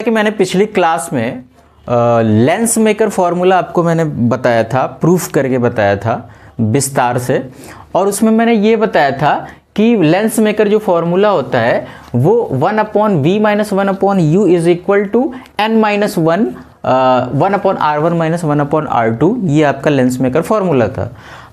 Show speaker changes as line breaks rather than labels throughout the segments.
कि मैंने पिछली क्लास में लेंस मेकर फॉर्मूला आपको मैंने बताया था, प्रूफ करके बताया था विस्तार से, और उसमें मैंने ये बताया था कि लेंस मेकर जो फॉर्मूला होता है वो 1/v - 1/u is equal to n - 1 1/r1 - 1/r2, ये आपका लेंस मेकर फॉर्मूला था।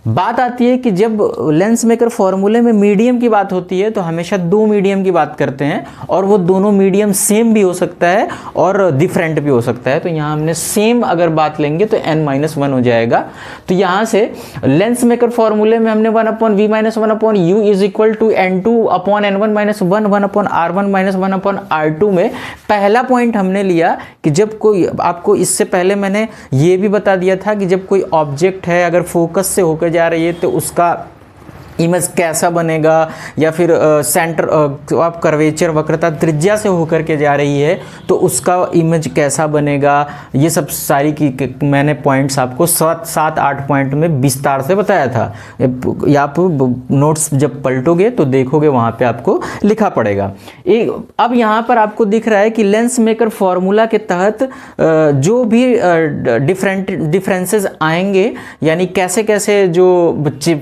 बात आती है कि जब लेंस मेकर फॉर्मूले में मीडियम की बात होती है तो हमेशा दो मीडियम की बात करते हैं, और वो दोनों मीडियम सेम भी हो सकता है और डिफरेंट भी हो सकता है। तो यहाँ हमने सेम अगर बात लेंगे तो n - 1 हो जाएगा। तो यहाँ से लेंस मेकर फॉर्मूले में हमने 1/v - 1/u is equal to n2/n1 - 1 1/r1 - 1/r2 में पहला पॉइंट हमने लिया कि जब कोई, आपको इससे पहले मैंने ये भी बता दिया था कि जब कोई ऑब्जेक्ट है अगर फोकस से होकर जा रही है तो उसका इमेज कैसा बनेगा, या फिर सेंटर ऑफ कर्वेचर वक्रता त्रिज्या से होकर के जा रही है तो उसका इमेज कैसा बनेगा, ये सब सारी की मैंने पॉइंट्स आपको 7-8 पॉइंट में विस्तार से बताया था। या आप नोट्स जब पलटोगे तो देखोगे वहाँ पे आपको लिखा पड़ेगा। अब यहाँ पर आपको दिख रहा है कि लेंस मेकर फॉर्मूला के तहत जो भी डिफरेंसेस आएंगे, यानी कैसे कैसे जो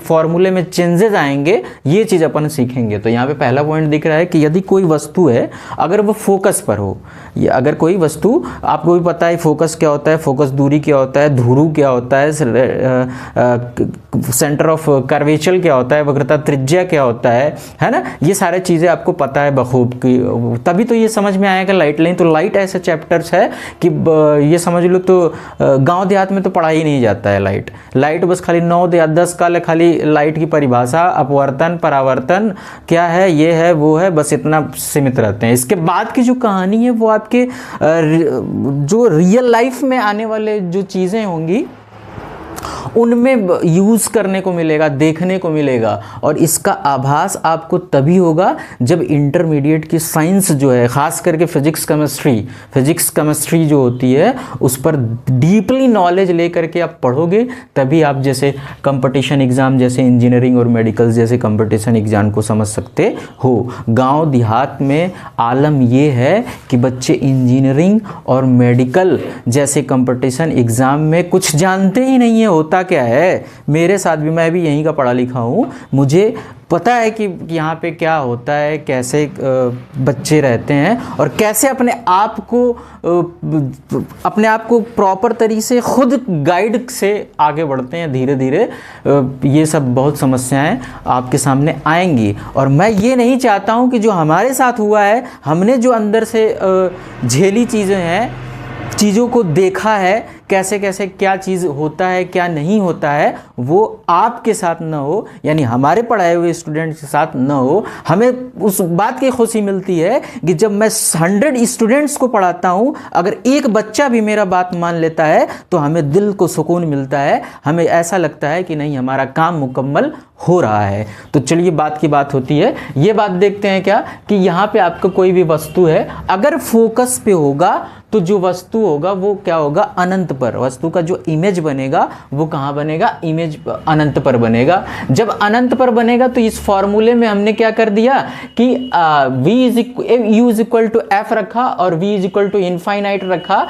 फॉर्मूले में चेंजेस आएंगे, ये चीज अपन सीखेंगे। तो यहाँ पे पहला पॉइंट दिख रहा है कि यदि कोई वस्तु है अगर वो फोकस पर हो, या अगर कोई वस्तु, आपको भी पता है फोकस क्या होता है, फोकस दूरी क्या होता है, ध्रुव क्या होता है, सेंटर ऑफ कर्वेचर क्या होता है, वक्रता त्रिज्या क्या होता है ना, ये सारे चीजें आपको पता है बखूब की, तभी तो ये समझ में आएगा लाइट लाइन। तो लाइट ऐसे चैप्टर्स है कि ये समझ लो तो गांव देहात में तो पढ़ा ही नहीं जाता है लाइट बस खाली 9 या 10 काल खाली लाइट की परिभाषा, अपवर्तन परावर्तन क्या है, ये है वो है, बस इतना सीमित रहते हैं। इसके बाद की जो कहानी है वो आपके जो रियल लाइफ में आने वाले जो चीजें होंगी उनमें यूज करने को मिलेगा, देखने को मिलेगा, और इसका आभास आपको तभी होगा जब इंटरमीडिएट की साइंस जो है, खास करके फिजिक्स केमिस्ट्री जो होती है उस पर डीपली नॉलेज लेकर के आप पढ़ोगे, तभी आप जैसे कंपटीशन एग्जाम जैसे इंजीनियरिंग और मेडिकल जैसे कंपटीशन एग्जाम को समझ सकते हो। गांव देहात में आलम ये है कि बच्चे इंजीनियरिंग और मेडिकल जैसे कंपटीशन एग्जाम में कुछ जानते ही नहीं है होता क्या है। मेरे साथ भी, मैं भी यहीं का पढ़ा लिखा हूँ, मुझे पता है कि यहाँ पे क्या होता है, कैसे बच्चे रहते हैं और कैसे अपने आप को प्रॉपर तरीके से खुद गाइड से आगे बढ़ते हैं धीरे धीरे। ये सब बहुत समस्याएं आपके सामने आएंगी, और मैं ये नहीं चाहता हूँ कि जो हमारे साथ हुआ है, हमने जो अंदर से झेली चीज़ें हैं, चीज़ों को देखा है, कैसे कैसे क्या चीज़ होता है क्या नहीं होता है, वो आपके साथ ना हो, यानी हमारे पढ़ाए हुए स्टूडेंट्स के साथ ना हो। हमें उस बात की खुशी मिलती है कि जब मैं 100 स्टूडेंट्स को पढ़ाता हूँ, अगर एक बच्चा भी मेरा बात मान लेता है तो हमें दिल को सुकून मिलता है, हमें ऐसा लगता है कि नहीं हमारा काम मुकम्मल हो रहा है। तो चलिए बात की बात होती है, ये बात देखते हैं क्या कि यहाँ पे आपका कोई भी वस्तु है, अगर फोकस पे होगा तो जो वस्तु होगा वो क्या होगा, अनंत पर। वस्तु का जो इमेज बनेगा वो कहाँ बनेगा, इमेज अनंत पर बनेगा। जब अनंत पर बनेगा तो इस फॉर्मूले में हमने क्या कर दिया कि u is equal to F रखा और v is equal to infinite रखा,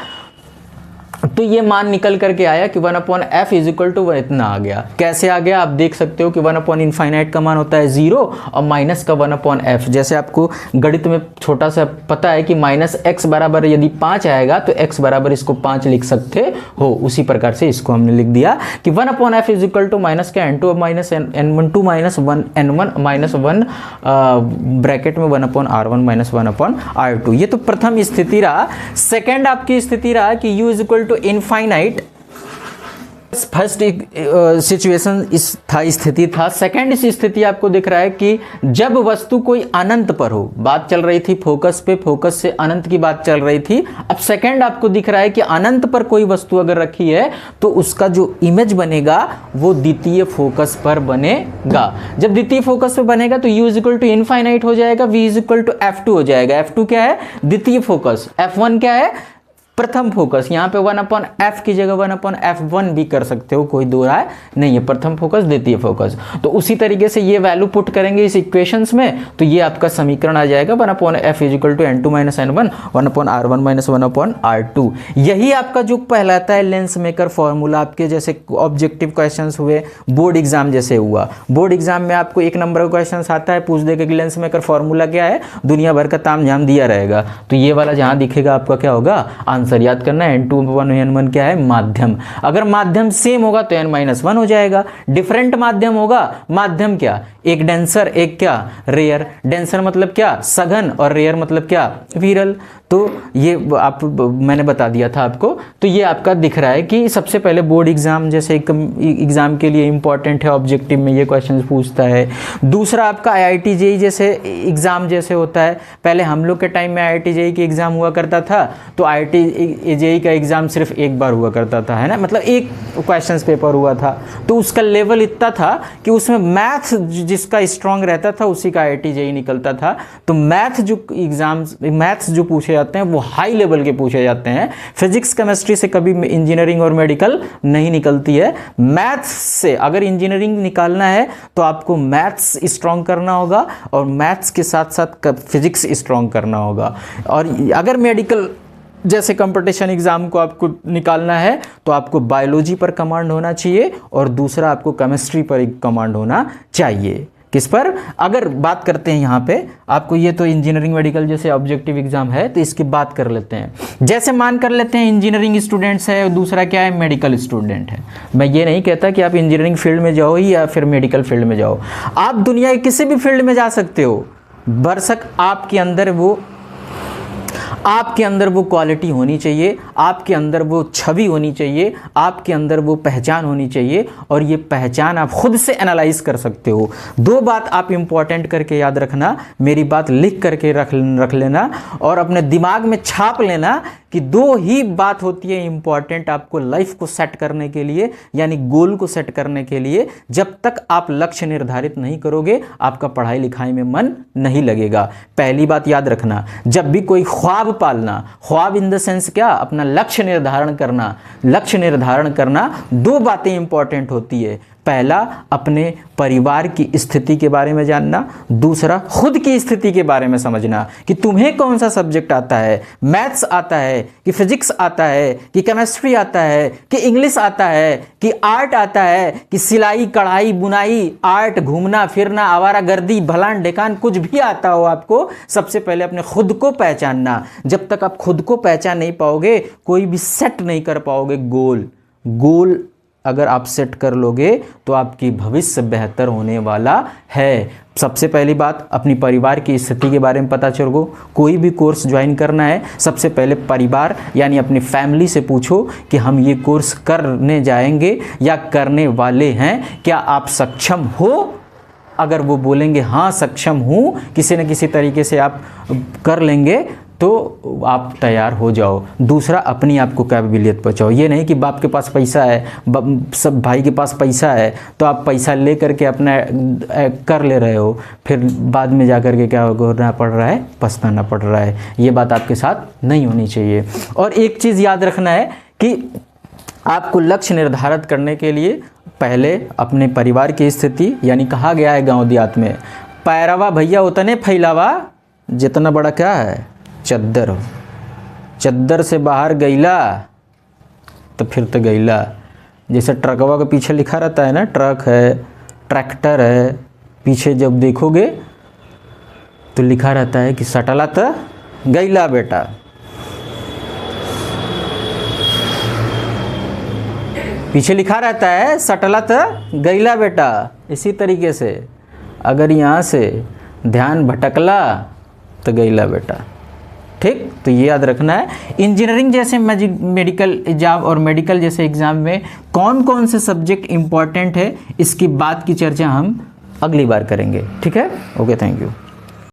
तो ये मान निकल करके आया कि 1/f इज इक्वल टू इतना आ गया। कैसे आ गया आप देख सकते हो कि 1/इनफाइनाइट का मान होता है 0 और माइनस का 1/f। जैसे आपको गणित में छोटा सा पता है कि -x बराबर यदि 5 आएगा तो x बराबर इसको 5 लिख सकते हो, उसी प्रकार से इसको हमने लिख दिया कि 1/f is equal to minus का n2 minus n2 minus 1n1 minus 1 bracket में 1/r1 माइनस 1/r2। ये तो प्रथम स्थिति रहा। सेकेंड आपकी स्थिति रहा कि u is equal to infinite. First situation स्थिति था। सेकंड स्थिति आपको दिख रहा है कि जब वस्तु कोई अनंत पर हो, बात चल रही थी फोकस पे, फोकस से अनंत की बात चल रही थी। अब सेकंड आपको दिख रहा है कि अनंत पर कोई वस्तु अगर रखी है तो उसका जो इमेज बनेगा वो द्वितीय फोकस पर बनेगा। जब द्वितीय फोकस पर बनेगा तो u is equal to infinite हो जाएगा, v is equal to f2 हो जाएगा। f2 क्या है, द्वितीय फोकस, f1 क्या है, प्रथम फोकस, यहाँ पे 1/f की जगह 1/f1 भी कर सकते हो, कोई दो राय नहीं है, प्रथम फोकस द्वितीय फोकस। तो उसी तरीके से ये वैल्यू पुट करेंगे इस इक्वेशंस में, तो ये आपका समीकरण आ जाएगा 1/f = n2 - n1 1/r1 - 1/r2। यही आपका जो कहलाता है लेंस मेकर फॉर्मूला। आपके जैसे ऑब्जेक्टिव क्वेश्चंस हुए बोर्ड एग्जाम जैसे हुआ, बोर्ड एग्जाम में आपको 1 नंबर का क्वेश्चन आता है, पूछ देगा कि लेंस मेकर फॉर्मूला क्या है, दुनिया भर का तामझाम दिया रहेगा, तो ये वाला जहां दिखेगा आपका क्या होगा, आंसर याद करना है। n2/1 n1 क्या है, माध्यम। अगर माध्यम सेम होगा तो n-1 हो जाएगा। डिफरेंट माध्यम होगा, माध्यम क्या, एक डेंसर एक क्या, रेयर। डेंसर मतलब क्या, सघन, और रेयर मतलब क्या, विरल। तो ये आप मैंने बता दिया था आपको। तो ये आपका दिख रहा है कि सबसे पहले बोर्ड एग्जाम जैसे एग्जाम के लिए इंपॉर्टेंट है, ऑब्जेक्टिव में ये क्वेश्चन पूछता है। दूसरा आपका IIT JEE जैसे एग्जाम जैसे होता है, पहले हम लोग के टाइम में IIT JEE की एग्जाम हुआ करता था, तो IIT JEE का एग्जाम सिर्फ एक बार हुआ करता था, है ना, मतलब एक क्वेश्चन पेपर हुआ था, तो उसका लेवल इतना था कि उसमें मैथ जिसका स्ट्रांग रहता था उसी का IIT JEE निकलता था। तो मैथ जो पूछे जाते हैं वो हाई लेवल के पूछे जाते हैं। फिजिक्स केमिस्ट्री से कभी इंजीनियरिंग और मेडिकल नहीं निकलती है। मैथ्स से अगर इंजीनियरिंग निकालना है तो आपको मैथ्स स्ट्रांग करना होगा, और मैथ्स के साथ साथ फिजिक्स स्ट्रांग करना होगा। और अगर मेडिकल जैसे कंपटीशन एग्जाम को आपको निकालना है तो आपको बायोलॉजी पर कमांड होना चाहिए, और दूसरा आपको केमिस्ट्री पर कमांड होना चाहिए। किस पर, अगर बात करते हैं यहाँ पे आपको, ये तो इंजीनियरिंग मेडिकल जैसे ऑब्जेक्टिव एग्जाम है, तो इसकी बात कर लेते हैं। जैसे मान कर लेते हैं इंजीनियरिंग स्टूडेंट्स है, दूसरा क्या है, मेडिकल स्टूडेंट है। मैं ये नहीं कहता कि आप इंजीनियरिंग फील्ड में जाओ या फिर मेडिकल फील्ड में जाओ, आप दुनिया के किसी भी फील्ड में जा सकते हो, बरसक आपके अंदर वो क्वालिटी होनी चाहिए, आपके अंदर वो छवि होनी चाहिए, आपके अंदर वो पहचान होनी चाहिए, और ये पहचान आप खुद से एनालाइज कर सकते हो। दो बात आप इंपॉर्टेंट करके याद रखना, मेरी बात लिख करके रख लेना और अपने दिमाग में छाप लेना कि दो ही बात होती है इंपॉर्टेंट आपको लाइफ को सेट करने के लिए, यानी गोल को सेट करने के लिए। जब तक आप लक्ष्य निर्धारित नहीं करोगे आपका पढ़ाई लिखाई में मन नहीं लगेगा। पहली बात याद रखना, जब भी कोई ख्वाब पालना, ख्वाब इन द सेंस क्या, अपना लक्ष्य निर्धारण करना, लक्ष्य निर्धारण करना, दो बातें इंपॉर्टेंट होती है। पहला, अपने परिवार की स्थिति के बारे में जानना, दूसरा खुद की स्थिति के बारे में समझना कि तुम्हें कौन सा सब्जेक्ट आता है, मैथ्स आता है कि फिजिक्स आता है कि केमिस्ट्री आता है कि इंग्लिश आता है कि आर्ट आता है कि सिलाई कढ़ाई बुनाई, आर्ट, घूमना फिरना, आवारागर्दी, भलान ढेकान, कुछ भी आता हो आपको, सबसे पहले अपने खुद को पहचानना। जब तक आप खुद को पहचान नहीं पाओगे कोई भी सेट नहीं कर पाओगे गोल अगर आप सेट कर लोगे तो आपकी भविष्य बेहतर होने वाला है। सबसे पहली बात, अपनी परिवार की स्थिति के बारे में पता चलो। कोई भी कोर्स ज्वाइन करना है सबसे पहले परिवार यानी अपनी फैमिली से पूछो कि हम ये कोर्स करने जाएंगे या करने वाले हैं, क्या आप सक्षम हो? अगर वो बोलेंगे हाँ सक्षम हूँ, किसी न किसी तरीके से आप कर लेंगे, तो आप तैयार हो जाओ। दूसरा, अपनी आपको कैपेबिलियत पहुँचाओ। ये नहीं कि बाप के पास पैसा है, सब भाई के पास पैसा है तो आप पैसा ले करके अपना कर ले रहे हो, फिर बाद में जा कर के क्या होना पड़ रहा है, पछताना पड़ रहा है। ये बात आपके साथ नहीं होनी चाहिए। और एक चीज़ याद रखना है कि आपको लक्ष्य निर्धारित करने के लिए पहले अपने परिवार की स्थिति, यानी कहा गया है गाँव देहात में, पैरवा भैया उतने फैलावा जितना बड़ा क्या है चद्दर हो। चद्दर से बाहर गईला तो फिर तो गईला। जैसे ट्रकवा के पीछे लिखा रहता है ना, ट्रक है, ट्रैक्टर है, पीछे जब देखोगे तो लिखा रहता है कि सटला तो गईला बेटा। पीछे लिखा रहता है सटला तो गईला बेटा। इसी तरीके से अगर यहाँ से ध्यान भटकला तो गईला बेटा। ठीक, तो ये याद रखना है। इंजीनियरिंग जैसे मेडिकल एग्जाम और मेडिकल जैसे एग्ज़ाम में कौन कौन से सब्जेक्ट इंपॉर्टेंट है, इसकी बात की चर्चा हम अगली बार करेंगे। ठीक है, ओके, थैंक यू।